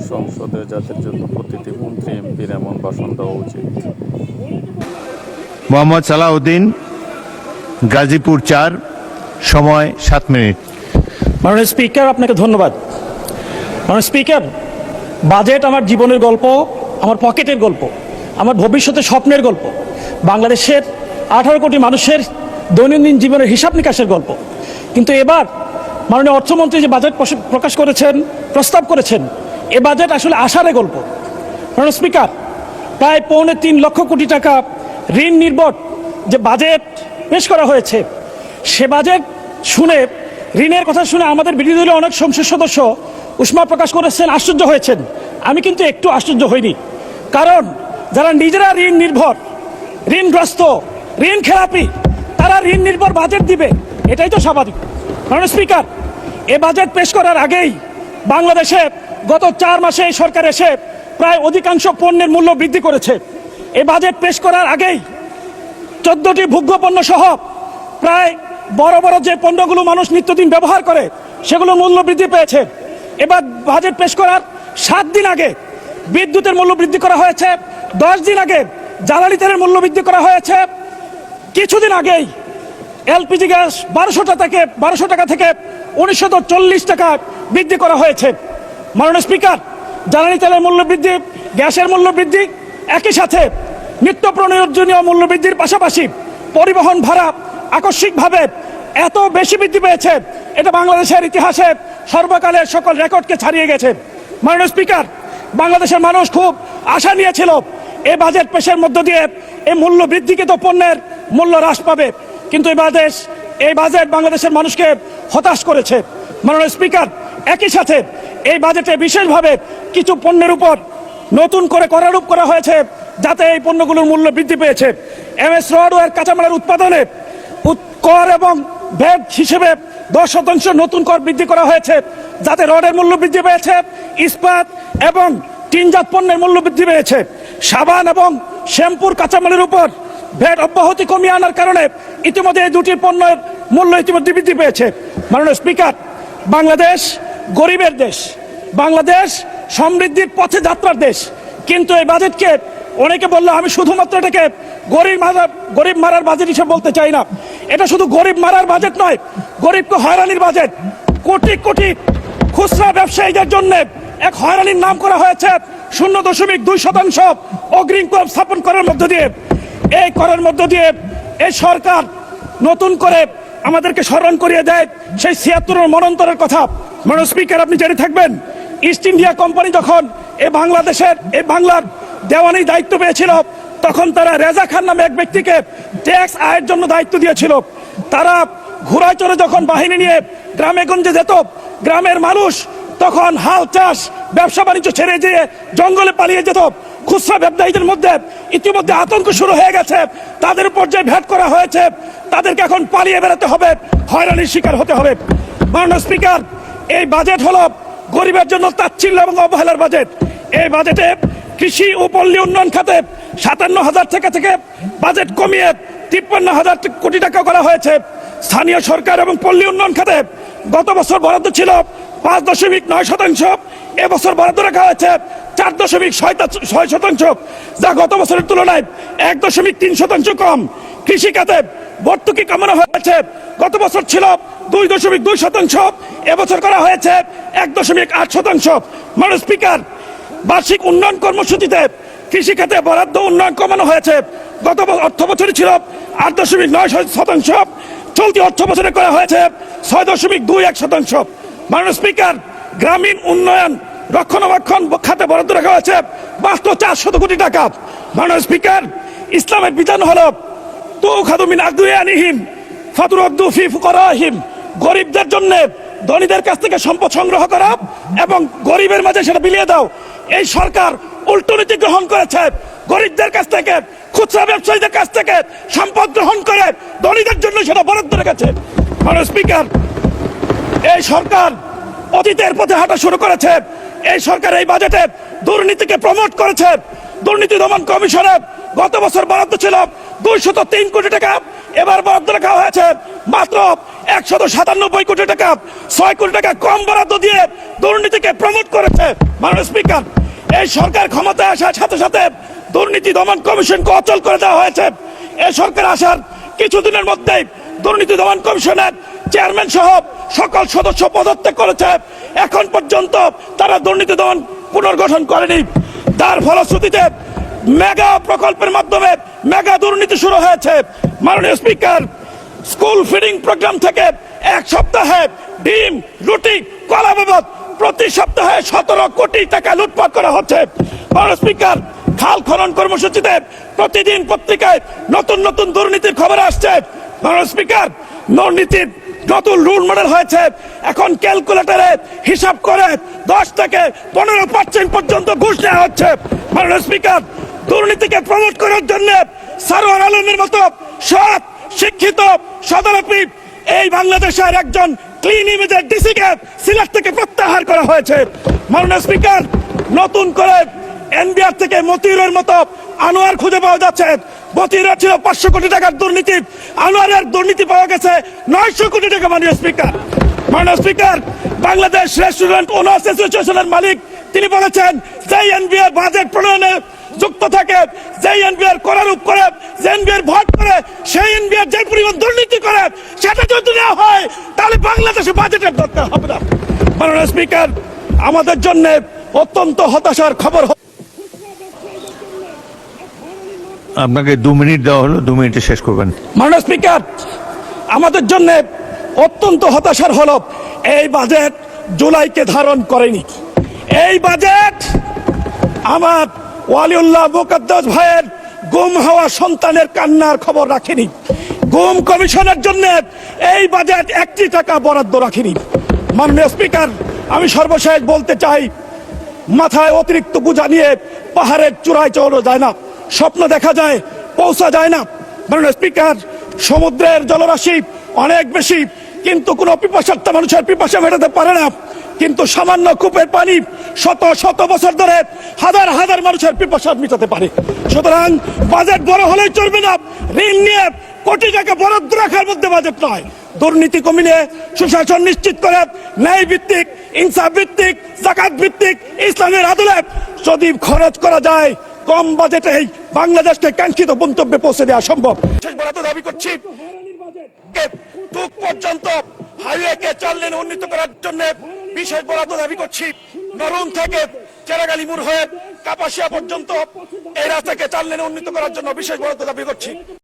সংসদে যাদের জন্য প্রতিটি মন্ত্রী এমপির এমন ভাষণ দেওয়া উচিত। মোহাম্মদ সালাউদ্দিন, গাজীপুর 4, সময় 7 মিনিট। মাননীয় স্পিকার, আপনাকে ধন্যবাদ। মাননীয় স্পিকার, বাজেট আমার জীবনের গল্প, আমার পকেটের গল্প, আমার ভবিষ্যতের স্বপ্নের গল্প, বাংলাদেশের 18 কোটি মানুষের দৈনন্দিন জীবনের হিসাব নিকাশের গল্প। কিন্তু এবার মাননীয় অর্থমন্ত্রী যে বাজেট প্রকাশ করেছেন, প্রস্তাব করেছেন, এ বাজেট আসলে আশারে গল্প। মাননীয় স্পিকার, প্রায় 3.25 লক্ষ কোটি টাকা ঋণ নির্ভর যে বাজেট পেশ করা হয়েছে, সে বাজেট শুনে, ঋণের কথা শুনে আমাদের বিরোধী দলের অনেক সংসদ সদস্য উষ্মা প্রকাশ করেছেন, আশ্চর্য হয়েছেন। আমি কিন্তু একটু আশ্চর্য হইনি, কারণ যারা নিজেরা ঋণ নির্ভর, ঋণগ্রস্ত, ঋণ খেলাপি, তারা ঋণ নির্ভর বাজেট দিবে, এটাই তো স্বাভাবিক। মাননীয় স্পিকার, এ বাজেট পেশ করার আগেই বাংলাদেশে গত 4 মাসে এই সরকার এসে প্রায় অধিকাংশ পণ্যের মূল্য বৃদ্ধি করেছে। এ বাজেট পেশ করার আগেই 14টি ভোগ্য পণ্য সহ প্রায় বড় বড় যে পণ্যগুলো মানুষ নিত্যদিন ব্যবহার করে সেগুলো মূল্য বৃদ্ধি পেয়েছে। এবার বাজেট পেশ করার 7 দিন আগে বিদ্যুতের মূল্য বৃদ্ধি করা হয়েছে, 10 দিন আগে জ্বালানি তেলের মূল্য বৃদ্ধি করা হয়েছে, কিছুদিন আগেই এলপিজি গ্যাস 1200 টাকা থেকে 1940 টাকা বৃদ্ধি করা হয়েছে। মাননীয় স্পিকার, জ্বালানি তেলের মূল্য বৃদ্ধি, গ্যাসের মূল্য বৃদ্ধি, একই সাথে নিত্য প্রয়োজনীয় মূল্য বৃদ্ধির পাশাপাশি পরিবহন ভাড়া আকস্মিকভাবে এত বেশি বৃদ্ধি পেয়েছে, এটা বাংলাদেশের ইতিহাসে সর্বকালের সকল রেকর্ডকে ছাড়িয়ে গেছে। মাননীয় স্পিকার, বাংলাদেশের মানুষ খুব আশা নিয়েছিল এই বাজেট পেশের মধ্য দিয়ে এই মূল্য বৃদ্ধিকৃত পণ্যের মূল্য হ্রাস পাবে, কিন্তু এই বাজেট বাংলাদেশের মানুষকে হতাশ করেছে। মাননীয় স্পিকার, একই সাথে এই বাজেটে বিশেষভাবে কিছু পণ্যের উপর নতুন করে করারোপ করা হয়েছে, যাতে এই পণ্যগুলোর মূল্য বৃদ্ধি পেয়েছে। এমএস রড ও এর কাঁচামালের উৎপাদনে কর এবং ভ্যাট হিসেবে 10% নতুন কর বৃদ্ধি করা হয়েছে, যাতে রডের মূল্য বৃদ্ধি পেয়েছে, ইস্পাত এবং টিনজাত পণ্যের মূল্য বৃদ্ধি পেয়েছে। সাবান এবং শ্যাম্পুর কাঁচামালের উপর ভ্যাট অব্যাহতি কমিয়ে আনার কারণে ইতিমধ্যে এই দুটি পণ্যের মূল্য ইতিমধ্যে বৃদ্ধি পেয়েছে। মাননীয় স্পিকার, বাংলাদেশ গরিবের দেশ, বাংলাদেশ সমৃদ্ধির পথে যাত্রার দেশ, কিন্তু এই বাজেটকে অনেকে বললো, আমি শুধুমাত্র এটাকে গরিব মারার বাজেট হিসেবে বলতে চাই না। এটা শুধু গরিব মারার বাজেট নয়, গরিবকে হয়রানির বাজেট। কোটি কোটি খুচরা ব্যবসায়ীদের জন্য এক হয়রানির নাম করা হয়েছে 0.2% অগ্রিম কর স্থাপন করার মধ্য দিয়ে। এই করের মধ্য দিয়ে এই সরকার নতুন করে আমাদেরকে স্মরণ করিয়ে দেয় সেই 76 মনন্তরের কথা। মাননীয় স্পিকার, আপনি জেনে থাকবেন, ইস্ট ইন্ডিয়া কোম্পানি যখন এই বাংলার দেওয়ানির দায়িত্ব পেয়েছিল, তখন তারা রেজা খান নামে এক ব্যক্তিকে ট্যাক্স আয়ের জন্য দায়িত্ব দিয়েছিল। তারা ঘোড়ায় চড়ে যখন বাহিনী নিয়ে গ্রামে গঞ্জে যেত, গ্রামের মানুষ তখন হাল চাষ ব্যবসা বাণিজ্য ছেড়ে দিয়ে জঙ্গলে পালিয়ে যেত। খুচরা ব্যবসায়ীদের মধ্যে ইতিমধ্যে আতঙ্ক শুরু হয়ে গেছে, তাদের উপর যে ভ্যাট করা হয়েছে, তাদেরকে এখন পালিয়ে বেড়াতে হবে, হয়রানির শিকার হতে হবে। মাননীয় স্পিকার, এই বাজেট হলো গরিবের জন্য তাচ্ছিল্য এবং অবহেলার বাজেট। এই বাজেটে কৃষি ও পল্লী উন্নয়ন খাতে 57,000 থেকে বাজেট কমিয়ে 53,000 কোটি টাকা করা হয়েছে। স্থানীয় সরকার এবং পল্লী উন্নয়ন খাতে গত বছর বরাদ্দ ছিল 5.9%, এবছর বরাদ্দ রাখা হয়েছে 4.6%, যা গত বছরের তুলনায় 1.3% কম। কৃষি খাতে ভর্তুকি কমানো হয়েছে, গত বছর ছিল 2.2%, এবছর করা হয়েছে 1.8%। মাননীয় স্পিকার, বার্ষিক উন্নয়ন কর্মসূচিতে কৃষি খাতে বরাদ্দ উন্নয়ন কমানো হয়েছে, গত অর্থ বছরে ছিল 8.9%, চলতি অর্থ বছরে করা হয়েছে 6.21%। মাননীয় স্পিকার, গ্রামীণ উন্নয়ন রক্ষণাবেক্ষণ খাতে বরাদ্দ রাখা হয়েছে মাত্র 400 কোটি টাকা। মাননীয় স্পিকার, ইসলামের বিধান হলো তুখাযু মিন আগনিয়াহিম ফাতুরাদ্দু ফি ফুকারাহিম, গরিবদের জন্য ধনীদের কাছ থেকে সম্পদ সংগ্রহ করা এবং গরিবের মাঝে সেটা বিলিয়ে দাও। এই সরকার উল্টো নীতি গ্রহণ করেছে, গরিবদের কাছ থেকে, খুচরা ব্যবসায়ীদের কাছ থেকে সম্পদ গ্রহণ করে ধনীদের জন্য সেটা বরাদ্দ রেখেছে। মাননীয় স্পিকার, এই সরকার অতীতের পথে হাঁটা শুরু করেছে। এই সরকার এই বাজেটে দুর্নীতিকে প্রমোট করেছে। দুর্নীতি দমন কমিশনে গত বছর বরাদ্দ ছিল 203 কোটি টাকা, এবার বরাদ্দ রাখা হয়েছে মাত্র 197 কোটি টাকা। 6 কোটি টাকা কম বরাদ্দ দিয়ে দুর্নীতিকে প্রমোট করেছে। মাননীয় স্পিকার, এই সরকার ক্ষমতায় আসার সাথে সাথে দুর্নীতি দমন কমিশনকে অচল করে দেওয়া হয়েছে। এই সরকার আসার কিছুদিনের মধ্যেই দুর্নীতি দমন কমিশনের চেয়ারম্যান সহ সকল সদস্য পদত্যাগ করেছে। এখন পর্যন্ত তারা দুর্নীতি দমন পুনর্গঠন করেনি। তার ফলশ্রুতিতে মেগা প্রকল্পের মাধ্যমে মেগা দুর্নীতি শুরু হয়েছে। মাননীয় স্পিকার, স্কুল ফিডিং প্রোগ্রাম থেকে এক সপ্তাহে ডিম, রুটি, কলা বাবদ প্রতি সপ্তাহে 17 কোটি টাকা লুটপাট করা হচ্ছে। মাননীয় স্পিকার, খাল খনন কর্মসূচিতে প্রতিদিন পত্রিকায় নতুন নতুন দুর্নীতির খবর আসছে। মাননীয় স্পিকার, দুর্নীতির নতুন রুল মডেল হয়েছে। এখন ক্যালকুলেটরে হিসাব করে 10 থেকে 15% পর্যন্ত ঘুষ নেওয়া হচ্ছে। মাননীয় স্পিকার, দুর্নীতিকে প্রমোট করার জন্য সারোয়ার আলমের মতো সৎ, শিক্ষিত, সদারপি এই বাংলাদেশের একজন ক্লিন ইমেজের ডিসিকে সিলেট থেকে প্রত্যাহার করা হয়েছে। মাননীয় স্পিকার, নতুন করে এনবিআর থেকে মতিউরের মতো আনোয়ার খুঁজে পাওয়া যাচ্ছে। মতিউরের ছিল 500 কোটি টাকার দুর্নীতি, আনোয়ারের দুর্নীতি পাওয়া গেছে 900 কোটি টাকা। মাননীয় স্পিকার, বাংলাদেশ রেস্টুরেন্ট ওনার্স অ্যাসোসিয়েশনের মালিক তিনি বলেছেন, যেই এনবিআর বাজেট প্রণয়নে যুক্ত থাকে, যেই এনবিআর করারূপ করে, যে এনবিআর ভোট করে, সেই এনবিআর যে পরিমাণ দুর্নীতি করে সেটা যদি নেওয়া হয় তাহলে বাংলাদেশে বাজেটের দরকার হবে না। মাননীয় স্পিকার, আমাদের জন্য অত্যন্ত হতাশার খবর। আপনাকে 2 মিনিট দেওয়া হলো, 2 মিনিটে শেষ করবেন। মাননীয় স্পিকার, আমাদের জন্য অত্যন্ত হতাশার হলো এই বাজেট জুলাইকে ধারণ করেনি। এই বাজেট আমার ওয়ালিউল্লাহ মুকদ্দাস ভাইয়ের গুম হওয়া সন্তানের কান্নার খবর রাখেনি। গুম কমিশনের জন্য এই বাজেট 1 টাকা বরাদ্দ রাখেনি। মাননীয় স্পিকার, আমি সর্বশেষ বলতে চাই, মাথায় অতিরিক্ত বোঝা নিয়ে পাহাড়ের চূড়ায় চড়া যায় না, স্বপ্ন দেখা যায়, পৌঁছা যায় না। মাননীয় স্পিকার, সমুদ্রের জলরাশি অনেক বেশি, কিন্তু কোনো পিপাসার্থ মানুষের পিপাসা মেটাতে পারে না। কিন্তু সামান্য কূপের পানি শত শত বছর ধরে হাজার হাজার মানুষের পিপাসা মেটাতে পারে। সুতরাং বাজেট বড় হলেই চলবে না, ঋণ নিয়ে কোটি টাকা বরাদ্দ রাখার মধ্যে বাজেট নয়। দুর্নীতি কমিয়ে সুশাসন নিশ্চিত করে ন্যায় ভিত্তিক, ইনসাফ ভিত্তিক, জাকাত ভিত্তিক ইসলামের আদলে যদি খরচ করা যায়, কম বাজেটেই বাংলাদেশকে কাঙ্ক্ষিত গন্তব্যে পৌঁছে দেওয়া সম্ভব। শেষ বরাদ্দ দাবি করছি, পর্যন্ত হাইওয়েকে 4 লেনে উন্নীত করার জন্য বিশেষ বরাদ্দ দাবি করছি। নরুন থেকে চেরাগালি মোড় হয়ে কাপাসিয়া পর্যন্ত এই রাস্তাকে 4 লেনে উন্নীত করার জন্য বিশেষ বরাদ্দ দাবি করছি।